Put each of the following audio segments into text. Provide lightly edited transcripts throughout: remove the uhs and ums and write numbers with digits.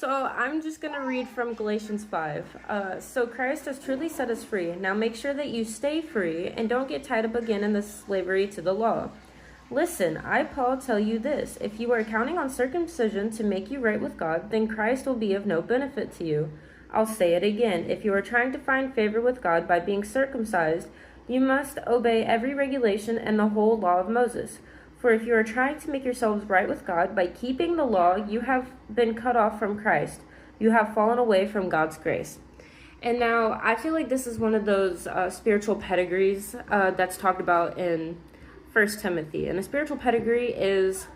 So I'm just going to read from Galatians 5. So Christ has truly set us free. Now make sure that you stay free and don't get tied up again in the slavery to the law. Listen, I, Paul, tell you this. If you are counting on circumcision to make you right with God, then Christ will be of no benefit to you. I'll say it again. If you are trying to find favor with God by being circumcised, you must obey every regulation and the whole law of Moses. For if you are trying to make yourselves right with God by keeping the law, you have been cut off from Christ. You have fallen away from God's grace. And now I feel like this is one of those spiritual pedigrees that's talked about in 1 Timothy. And a spiritual pedigree is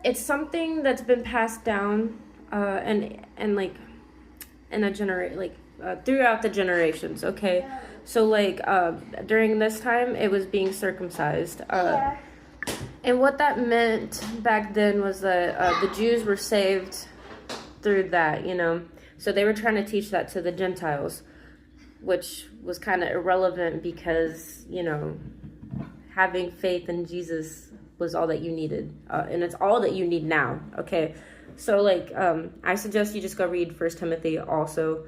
it's something that's been passed down and like in a throughout the generations. Okay, so like during this time it was being circumcised, and what that meant back then was that the Jews were saved through that, so they were trying to teach that to the Gentiles, which was kind of irrelevant because having faith in Jesus was all that you needed, and it's all that you need now. Okay, so I suggest you just go read 1 Timothy also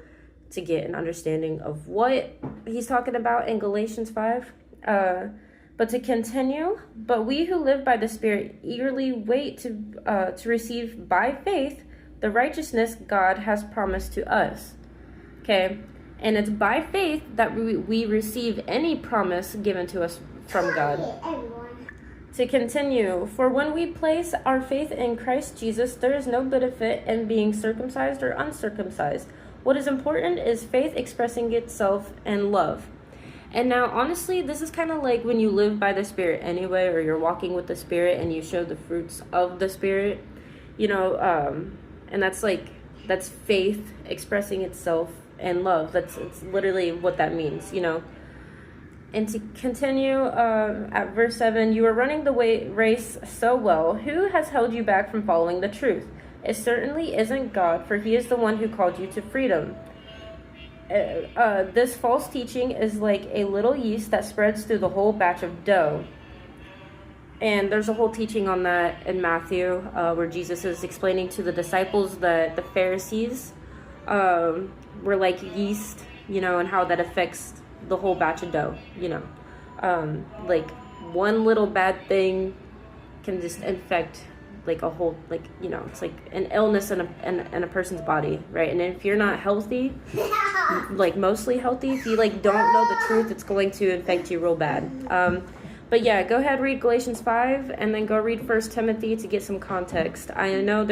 to get an understanding of what he's talking about in Galatians 5. But to continue, but we who live by the Spirit eagerly wait to receive by faith the righteousness God has promised to us. Okay, and it's by faith that we receive any promise given to us from God. To continue, for when we place our faith in Christ Jesus, there is no benefit in being circumcised or uncircumcised. What is important is faith expressing itself in love. And now, honestly, this is kind of like when you live by the Spirit anyway, or you're walking with the Spirit and you show the fruits of the Spirit, and that's faith expressing itself in love. It's literally what that means, And to continue at verse 7, you are running the race so well. Who has held you back from following the truth? It certainly isn't God, for he is the one who called you to freedom. This false teaching is like a little yeast that spreads through the whole batch of dough. And there's a whole teaching on that in Matthew, where Jesus is explaining to the disciples that the Pharisees were like yeast, and how that affects the whole batch of dough. Like one little bad thing can just infect like a whole, it's like an illness in a person's body, right? And if you're not healthy, like mostly healthy, if you don't know the truth, it's going to infect you real bad. But yeah, go ahead, read Galatians 5 and then go read 1 Timothy to get some context. I know